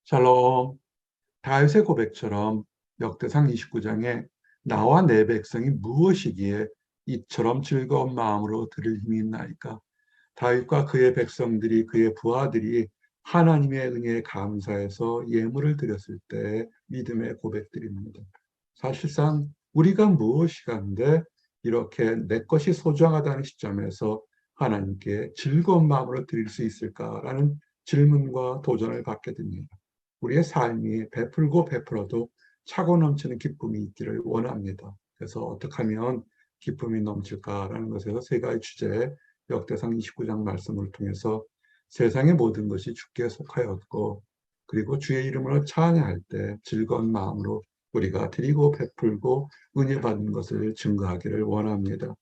샬롬. 다윗의 고백처럼 역대상 29장에 나와 내 백성이 무엇이기에 이처럼 즐거운 마음으로 들을 힘이 있나이까. 다윗과 그의 백성들이, 그의 부하들이 하나님의 은혜에 감사해서 예물을 드렸을 때 믿음의 고백들입니다. 사실상 우리가 무엇이간데 이렇게 내 것이 소중하다는 시점에서 하나님께 즐거운 마음으로 드릴 수 있을까라는 질문과 도전을 받게 됩니다. 우리의 삶이 베풀고 베풀어도 차고 넘치는 기쁨이 있기를 원합니다. 그래서 어떻게 하면 기쁨이 넘칠까라는 것에서 세 가지 주제, 역대상 29장 말씀을 통해서 세상의 모든 것이 주께 속하였고, 그리고 주의 이름으로 찬양할 때 즐거운 마음으로 우리가 드리고 베풀고 은혜 받는 것을 증거하기를 원합니다.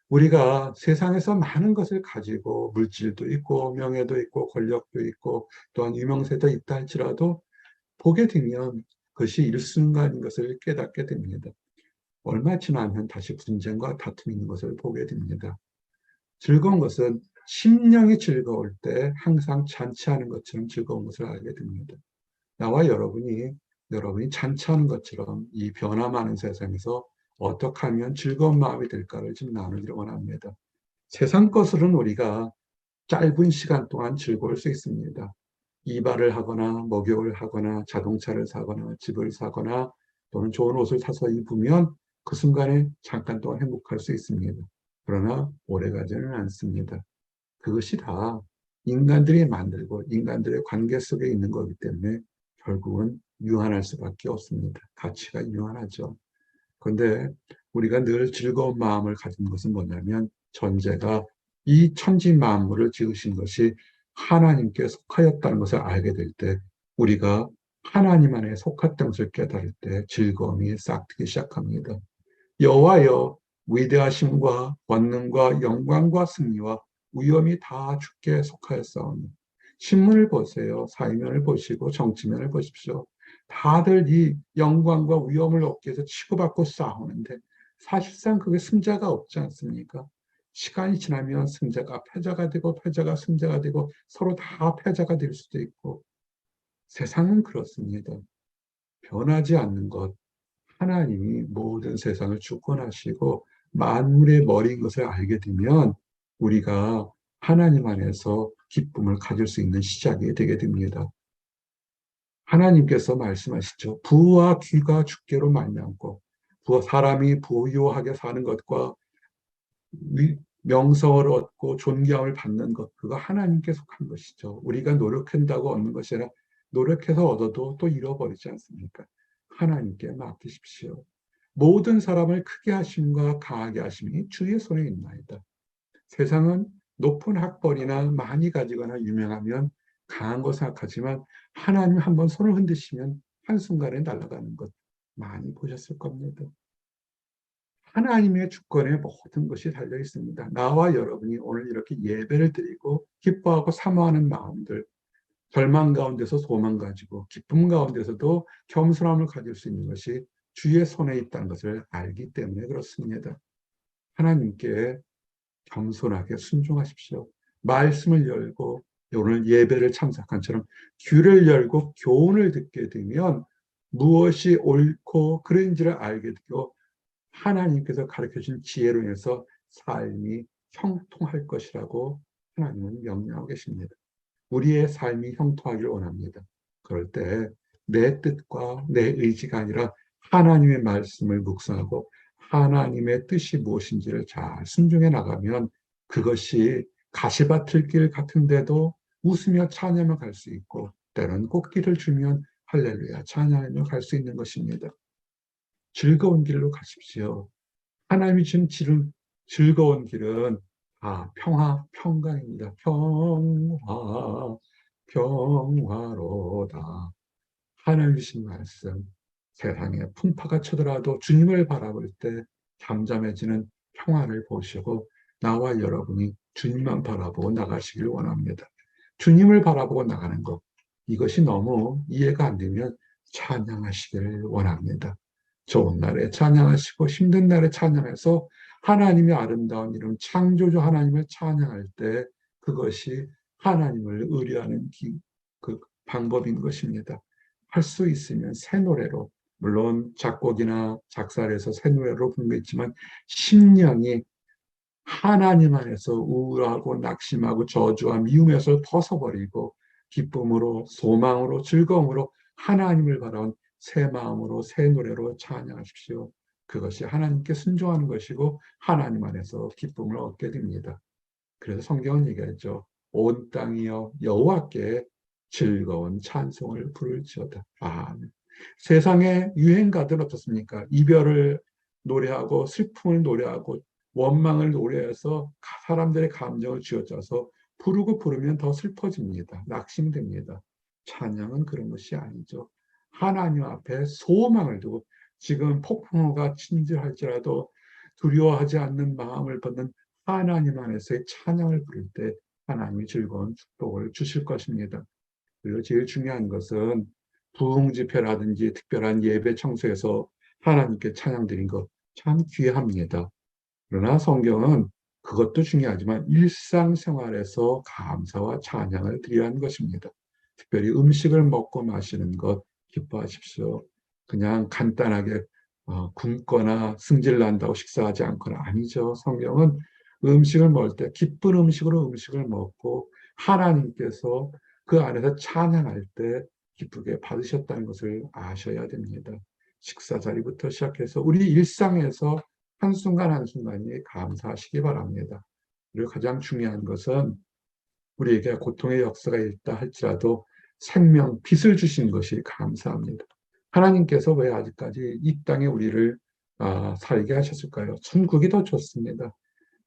우리가 세상에서 많은 것을 가지고 물질도 있고 명예도 있고 권력도 있고 또한 유명세도 있다 할지라도 보게 되면 그것이 일순간인 것을 깨닫게 됩니다. 얼마 지나면 다시 분쟁과 다툼이 있는 것을 보게 됩니다. 즐거운 것은 심령이 즐거울 때 항상 잔치하는 것처럼 즐거운 것을 알게 됩니다. 나와 여러분이 잔치하는 것처럼 이 변화 많은 세상에서 어떻게 하면 즐거운 마음이 될까를 좀 나누기를 원합니다. 세상 것으로는 우리가 짧은 시간 동안 즐거울 수 있습니다. 이발을 하거나 목욕을 하거나 자동차를 사거나 집을 사거나 또는 좋은 옷을 사서 입으면 그 순간에 잠깐 동안 행복할 수 있습니다. 그러나 오래가지는 않습니다. 그것이 다 인간들이 만들고 인간들의 관계 속에 있는 거기 때문에 결국은 유한할 수밖에 없습니다. 가치가 유한하죠. 그런데 우리가 늘 즐거운 마음을 가진 것은 뭐냐면 전제가 이 천지 만물을 지으신 것이 하나님께 속하였다는 것을 알게 될 때 우리가 하나님 안에 속했던 것을 깨달을 때 즐거움이 싹트기 시작합니다. 여호와여, 위대하심과 권능과 영광과 승리와 위엄이 다 주께 속하였사오니 신문을 보세요. 사회면을 보시고 정치면을 보십시오. 다들 이 영광과 위엄을 얻기 위해서 치고받고 싸우는데 사실상 그게 승자가 없지 않습니까? 시간이 지나면 승자가 패자가 되고 패자가 승자가 되고 서로 다 패자가 될 수도 있고 세상은 그렇습니다. 변하지 않는 것, 하나님이 모든 세상을 주권하시고 만물의 머리인 것을 알게 되면 우리가 하나님 안에서 기쁨을 가질 수 있는 시작이 되게 됩니다. 하나님께서 말씀하시죠. 부와 귀가 주께로 말미암고 사람이 부유하게 사는 것과 명성을 얻고 존경을 받는 것, 그거 하나님께 속한 것이죠. 우리가 노력한다고 얻는 것이 아니라 노력해서 얻어도 또 잃어버리지 않습니까? 하나님께 맡기십시오. 모든 사람을 크게 하심과 강하게 하심이 주의 손에 있나이다. 세상은 높은 학벌이나 많이 가지거나 유명하면 강한 거 생각하지만 하나님 한번 손을 흔드시면 한순간에 날아가는 것 많이 보셨을 겁니다. 하나님의 주권에 모든 것이 달려 있습니다. 나와 여러분이 오늘 이렇게 예배를 드리고 기뻐하고 사모하는 마음들, 절망 가운데서 소망 가지고 기쁨 가운데서도 겸손함을 가질 수 있는 것이 주의 손에 있다는 것을 알기 때문에 그렇습니다. 하나님께 겸손하게 순종하십시오. 말씀을 열고 오늘 예배를 참석한 처럼 귀를 열고 교훈을 듣게 되면 무엇이 옳고 그른지를 알게 되고 하나님께서 가르쳐준 지혜로 인해서 삶이 형통할 것이라고 하나님은 명령하고 계십니다. 우리의 삶이 형통하기를 원합니다. 그럴 때 내 뜻과 내 의지가 아니라 하나님의 말씀을 묵상하고 하나님의 뜻이 무엇인지를 잘 순종해 나가면 그것이 가시밭을 길 같은데도 웃으며 찬양하며 갈 수 있고 때로는 꽃길을 주면 할렐루야 찬양하며 갈 수 있는 것입니다. 즐거운 길로 가십시오. 하나님이 주신 즐거운 길은 평화, 평강입니다. 평화, 평화로다. 하나님 주신 말씀, 세상에 풍파가 쳐들어도 주님을 바라볼 때 잠잠해지는 평화를 보시고 나와 여러분이 주님만 바라보고 나가시길 원합니다. 주님을 바라보고 나가는 것, 이것이 너무 이해가 안 되면 찬양하시길 원합니다. 좋은 날에 찬양하시고 힘든 날에 찬양해서 하나님의 아름다운 이름 창조주 하나님을 찬양할 때 그것이 하나님을 의뢰하는 방법인 것입니다. 할 수 있으면 새 노래로, 물론 작곡이나 작사를 해서 새 노래로 부른 거 있지만 심령이 하나님 안에서 우울하고 낙심하고 저주와 미움에서 벗어버리고 기쁨으로 소망으로 즐거움으로 하나님을 바라온 새 마음으로 새 노래로 찬양하십시오. 그것이 하나님께 순종하는 것이고 하나님 안에서 기쁨을 얻게 됩니다. 그래서 성경은 얘기하죠. 온 땅이여 여호와께 즐거운 찬송을 부를지어다. 아멘. 세상의 유행가들 어떻습니까? 이별을 노래하고 슬픔을 노래하고 원망을 노래해서 사람들의 감정을 쥐어짜서 부르고 부르면 더 슬퍼집니다. 낙심됩니다. 찬양은 그런 것이 아니죠. 하나님 앞에 소망을 두고 지금 폭풍우가 침질할지라도 두려워하지 않는 마음을 받는 하나님 안에서의 찬양을 부를 때 하나님이 즐거운 축복을 주실 것입니다. 그리고 제일 중요한 것은 부흥집회라든지 특별한 예배 청소에서 하나님께 찬양 드린 것 참 귀합니다. 그러나 성경은 그것도 중요하지만 일상생활에서 감사와 찬양을 드려야 하는 것입니다. 특별히 음식을 먹고 마시는 것 기뻐하십시오. 그냥 간단하게 굶거나 승질 난다고 식사하지 않거나 아니죠. 성경은 음식을 먹을 때 기쁜 음식으로 음식을 먹고 하나님께서 그 안에서 찬양할 때 기쁘게 받으셨다는 것을 아셔야 됩니다. 식사 자리부터 시작해서 우리 일상에서 한순간 한순간이 감사하시기 바랍니다. 그리고 가장 중요한 것은 우리에게 고통의 역사가 있다 할지라도 생명, 빛을 주신 것이 감사합니다. 하나님께서 왜 아직까지 이 땅에 우리를 살게 하셨을까요? 천국이 더 좋습니다.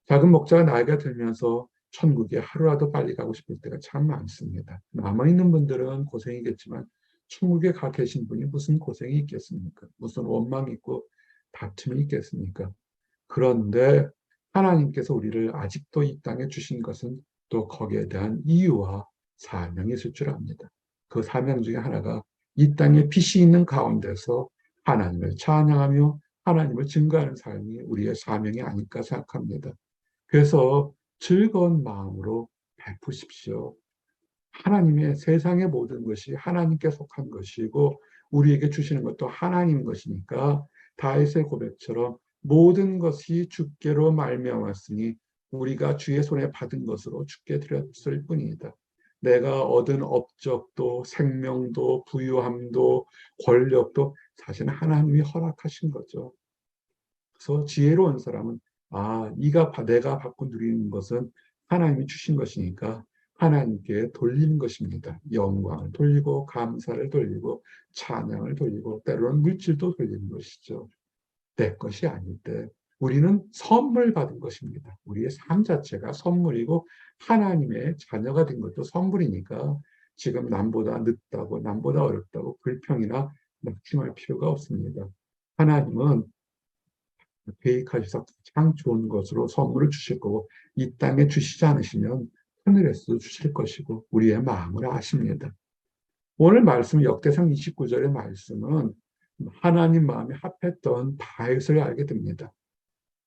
작은 목자가 나이가 들면서 천국에 하루라도 빨리 가고 싶을 때가 참 많습니다. 남아있는 분들은 고생이겠지만 천국에 가 계신 분이 무슨 고생이 있겠습니까? 무슨 원망이 있고 다툼이 있겠습니까? 그런데 하나님께서 우리를 아직도 이 땅에 주신 것은 또 거기에 대한 이유와 사명이 있을 줄 압니다. 그 사명 중에 하나가 이 땅에 빛이 있는 가운데서 하나님을 찬양하며 하나님을 증거하는 삶이 우리의 사명이 아닐까 생각합니다. 그래서 즐거운 마음으로 베푸십시오. 하나님의 세상의 모든 것이 하나님께 속한 것이고 우리에게 주시는 것도 하나님 것이니까 다윗의 고백처럼 모든 것이 주께로 말미암았으니 우리가 주의 손에 받은 것으로 주께 드렸을 뿐이다. 내가 얻은 업적도 생명도 부유함도 권력도 사실은 하나님이 허락하신 거죠. 그래서 지혜로운 사람은 내가 받고 누리는 것은 하나님이 주신 것이니까 하나님께 돌리는 것입니다. 영광을 돌리고 감사를 돌리고 찬양을 돌리고 때로는 물질도 돌리는 것이죠. 내 것이 아닐 때 우리는 선물 받은 것입니다. 우리의 삶 자체가 선물이고 하나님의 자녀가 된 것도 선물이니까 지금 남보다 늦다고 남보다 어렵다고 불평이나 낙심할 필요가 없습니다. 하나님은 계획하셔서 가장 좋은 것으로 선물을 주실 거고 이 땅에 주시지 않으시면 하늘에서 주실 것이고 우리의 마음을 아십니다. 오늘 말씀 역대상 29절의 말씀은 하나님 마음에 합했던 다윗을 알게 됩니다.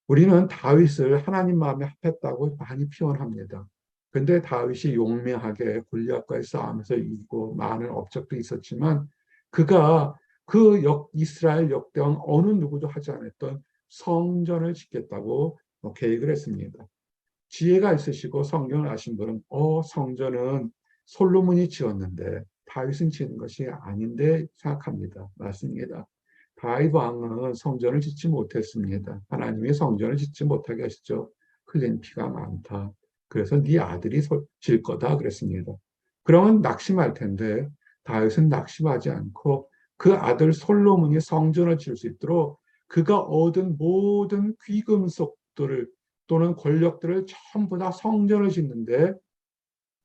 우리는 다윗을 하나님 마음에 합했다고 많이 표현합니다. 근데 다윗이 용맹하게 골리앗과의 싸움에서 이기고 많은 업적도 있었지만 그가 이스라엘 역대왕 어느 누구도 하지 않았던 성전을 짓겠다고 계획을 했습니다. 지혜가 있으시고 성경을 아신 분은 성전은 솔로몬이 지었는데 다윗은 지은 것이 아닌데 생각합니다. 맞습니다. 다윗 왕은 성전을 짓지 못했습니다. 하나님이 성전을 짓지 못하게 하시죠. 흘린 피가 많다. 그래서 네 아들이 질 거다 그랬습니다. 그러면 낙심할 텐데 다윗은 낙심하지 않고 그 아들 솔로몬이 성전을 지을 수 있도록 그가 얻은 모든 귀금속들을 또는 권력들을 전부 다 성전을 짓는데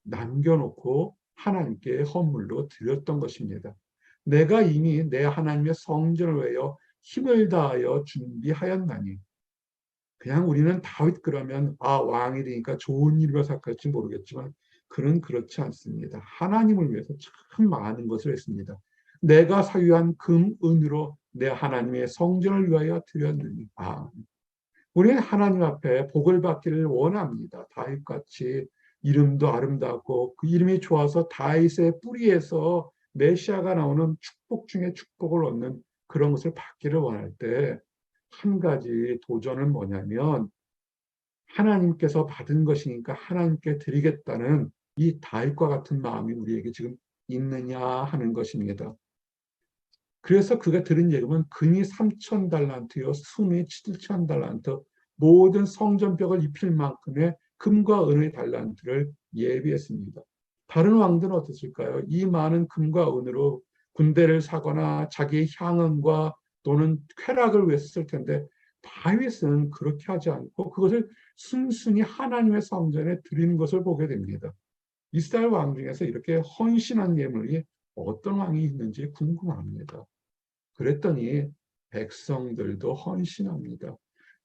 남겨놓고 하나님께 헌물로 드렸던 것입니다. 내가 이미 내 하나님의 성전을 위하여 힘을 다하여 준비하였나니 그냥 우리는 다윗 그러면 왕이 되니까 좋은 일이라 생각할지 모르겠지만 그는 그렇지 않습니다. 하나님을 위해서 참 많은 것을 했습니다. 내가 사유한 금, 은으로 내 하나님의 성전을 위하여 드렸느니 우리는 하나님 앞에 복을 받기를 원합니다. 다윗같이 이름도 아름답고 그 이름이 좋아서 다윗의 뿌리에서 메시아가 나오는 축복 중에 축복을 얻는 그런 것을 받기를 원할 때 한 가지 도전은 뭐냐면 하나님께서 받은 것이니까 하나님께 드리겠다는 이 다윗과 같은 마음이 우리에게 지금 있느냐 하는 것입니다. 그래서 그가 들은 예금은 금이 3천 달란트요 순이 7천 달란트 모든 성전벽을 입힐 만큼의 금과 은의 달란트를 예비했습니다. 다른 왕들은 어땠을까요? 이 많은 금과 은으로 군대를 사거나 자기의 향응과 또는 쾌락을 위해서 쓸 텐데 다윗은 그렇게 하지 않고 그것을 순순히 하나님의 성전에 드리는 것을 보게 됩니다. 이스라엘 왕 중에서 이렇게 헌신한 예물이 어떤 왕이 있는지 궁금합니다. 그랬더니 백성들도 헌신합니다.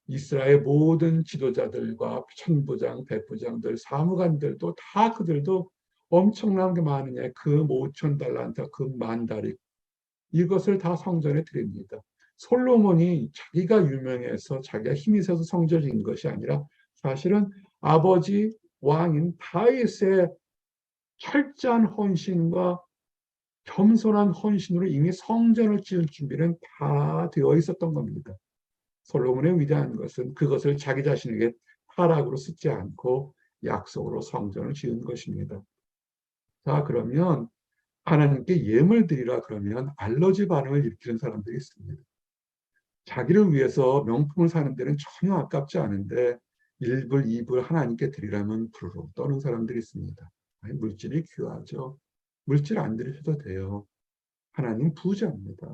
이스라엘 모든 지도자들과 천부장, 백부장들, 사무관들도 다 그들도 엄청난 게 많으냐. 그 5천 달란트, 그 만 다리 이것을 다 성전에 드립니다. 솔로몬이 자기가 유명해서 자기가 힘이 있어서 성전인 것이 아니라 사실은 아버지 왕인 다윗의 철저한 헌신과 겸손한 헌신으로 이미 성전을 지을 준비는 다 되어 있었던 겁니다. 솔로몬의 위대한 것은 그것을 자기 자신에게 타락으로 쓰지 않고 약속으로 성전을 지은 것입니다. 자, 그러면 하나님께 예물 드리라 그러면 알러지 반응을 일으키는 사람들이 있습니다. 자기를 위해서 명품을 사는 데는 전혀 아깝지 않은데 1불, 2불 하나님께 드리라면 부르르 떠는 사람들이 있습니다. 아니, 물질이 귀하죠. 물질 안 드리셔도 돼요. 하나님 부자입니다.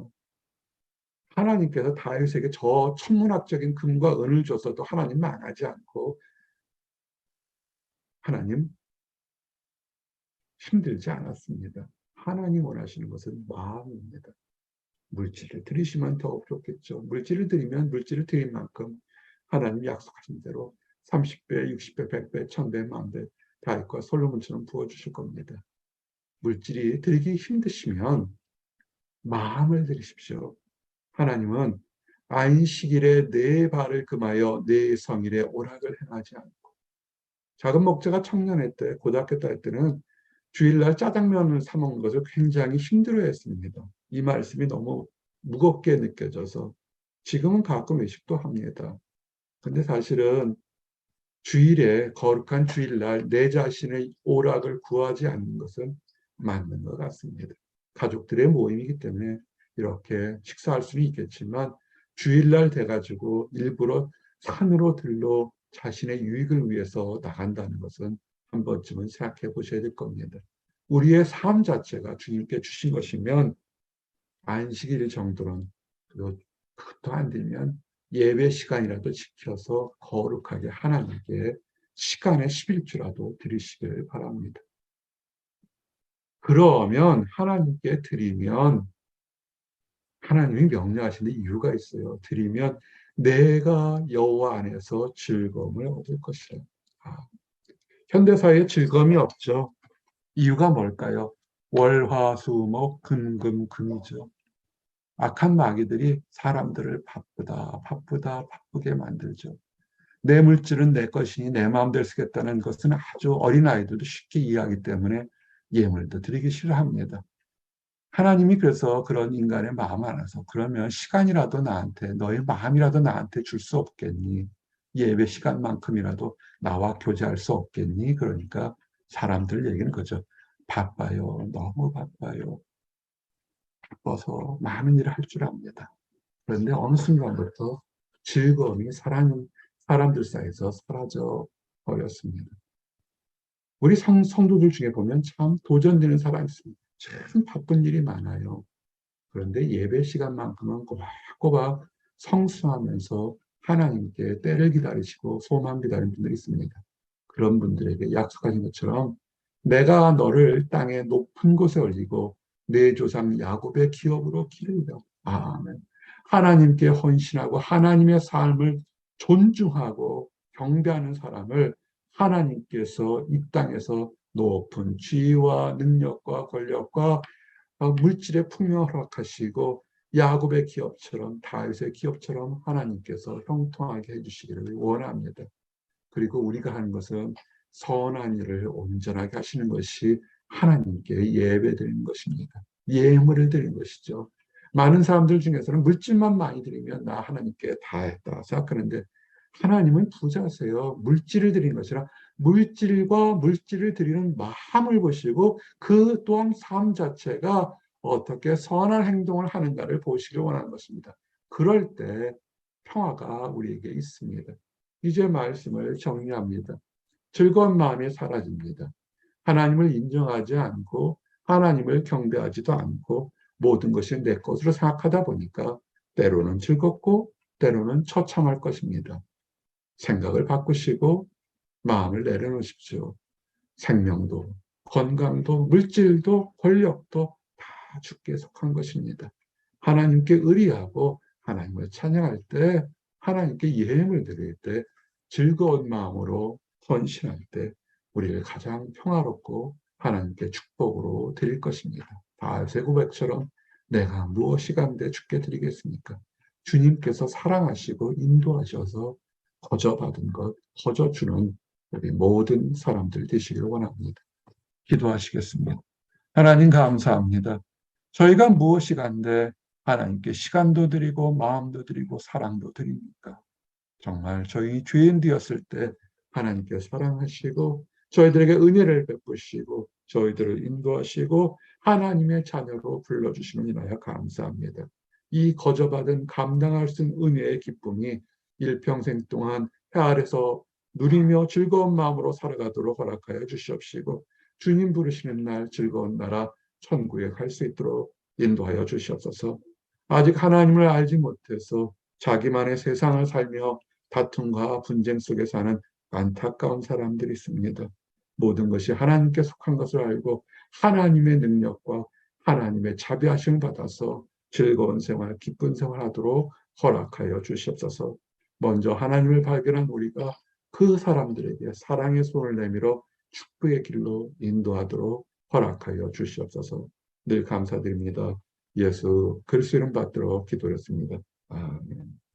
하나님께서 다윗에게 저 천문학적인 금과 은을 줬어도 하나님 망하지 않고 하나님 힘들지 않았습니다. 하나님 원하시는 것은 마음입니다. 물질을 드리시면 더욱 좋겠죠. 물질을 드리면 물질을 드린 만큼 하나님 약속하신 대로 30배, 60배, 100배, 1000배, 만배 다윗과 솔로몬처럼 부어주실 겁니다. 물질이 드리기 힘드시면 마음을 드리십시오. 하나님은 안식일에 내 발을 금하여 내 성일에 오락을 행하지 않고 작은 목자가 청년회 때 고등학교 다닐 때는 주일날 짜장면을 사 먹는 것을 굉장히 힘들어했습니다. 이 말씀이 너무 무겁게 느껴져서 지금은 가끔 외식도 합니다. 근데 사실은 주일에 거룩한 주일날 내 자신의 오락을 구하지 않는 것은 맞는 것 같습니다. 가족들의 모임이기 때문에 이렇게 식사할 수는 있겠지만 주일날 돼가지고 일부러 산으로 들러 자신의 유익을 위해서 나간다는 것은 한 번쯤은 생각해 보셔야 될 겁니다. 우리의 삶 자체가 주님께 주신 것이면 안식일 정도는 그것도 안 되면 예배 시간이라도 지켜서 거룩하게 하나님께 시간의 11주라도 드리시길 바랍니다. 그러면 하나님께 드리면 하나님이 명령하시는 이유가 있어요. 드리면 내가 여호와 안에서 즐거움을 얻을 것이라. 아, 현대사회에 즐거움이 없죠. 이유가 뭘까요? 월화수목 금금금이죠. 악한 마귀들이 사람들을 바쁘다, 바쁘다, 바쁘게 만들죠. 내 물질은 내 것이니 내 마음대로 쓰겠다는 것은 아주 어린아이들도 쉽게 이해하기 때문에 예물도 드리기 싫어합니다. 하나님이 그래서 그런 인간의 마음 안에서 그러면 시간이라도 나한테 너의 마음이라도 나한테 줄 수 없겠니? 예배 시간만큼이라도 나와 교제할 수 없겠니? 그러니까 사람들 얘기는 그죠. 바빠요. 너무 바빠요. 바빠서 많은 일을 할 줄 압니다. 그런데 어느 순간부터 즐거움이 사람들 사이에서 사라져 버렸습니다. 우리 성도들 중에 보면 참 도전되는 사람이 있습니다. 참 바쁜 일이 많아요. 그런데 예배 시간만큼은 꼬박꼬박 성수하면서 하나님께 때를 기다리시고 소망 기다리는 분들이 있습니다. 그런 분들에게 약속하신 것처럼 내가 너를 땅의 높은 곳에 올리고 내 조상 야곱의 기업으로 기르리라. 아멘. 하나님께 헌신하고 하나님의 삶을 존중하고 경배하는 사람을 하나님께서 이 땅에서 높은 지위와 능력과 권력과 물질의 풍요를 허락하시고 야곱의 기업처럼 다윗의 기업처럼 하나님께서 형통하게 해주시기를 원합니다. 그리고 우리가 하는 것은 선한 일을 온전하게 하시는 것이 하나님께 예배드리는 것입니다. 예물을 드리는 것이죠. 많은 사람들 중에서는 물질만 많이 드리면 나 하나님께 다 했다 생각하는데 하나님은 부자세요. 물질을 드리는 것이라 물질과 물질을 드리는 마음을 보시고 그 또한 삶 자체가 어떻게 선한 행동을 하는가를 보시길 원하는 것입니다. 그럴 때 평화가 우리에게 있습니다. 이제 말씀을 정리합니다. 즐거운 마음이 사라집니다. 하나님을 인정하지 않고 하나님을 경배하지도 않고 모든 것이 내 것으로 생각하다 보니까 때로는 즐겁고 때로는 처참할 것입니다. 생각을 바꾸시고 마음을 내려놓으십시오. 생명도, 건강도, 물질도, 권력도 다 주께 속한 것입니다. 하나님께 의리하고 하나님을 찬양할 때, 하나님께 예물을 드릴 때, 즐거운 마음으로 헌신할 때 우리를 가장 평화롭고 하나님께 축복으로 드릴 것입니다. 바알새 고백처럼 내가 무엇이 간데 주께 드리겠습니까? 주님께서 사랑하시고 인도하셔서 거저받은 것, 거저주는 우리 모든 사람들 되시기를 원합니다. 기도하시겠습니다. 하나님 감사합니다. 저희가 무엇이 간데 하나님께 시간도 드리고 마음도 드리고 사랑도 드립니까? 정말 저희 죄인 되었을 때 하나님께 사랑하시고 저희들에게 은혜를 베푸시고 저희들을 인도하시고 하나님의 자녀로 불러주시는 인하여 감사합니다. 이 거저받은 감당할 수 있는 은혜의 기쁨이 일평생 동안 해 아래서 누리며 즐거운 마음으로 살아가도록 허락하여 주시옵시고 주님 부르시는 날 즐거운 나라 천국에 갈 수 있도록 인도하여 주시옵소서. 아직 하나님을 알지 못해서 자기만의 세상을 살며 다툼과 분쟁 속에 사는 안타까운 사람들이 있습니다. 모든 것이 하나님께 속한 것을 알고 하나님의 능력과 하나님의 자비하심을 받아서 즐거운 생활, 기쁜 생활하도록 허락하여 주시옵소서. 먼저 하나님을 발견한 우리가 그 사람들에게 사랑의 손을 내밀어 축복의 길로 인도하도록 허락하여 주시옵소서. 늘 감사드립니다. 예수 그리스도 이름 받들어 기도했습니다. 아멘.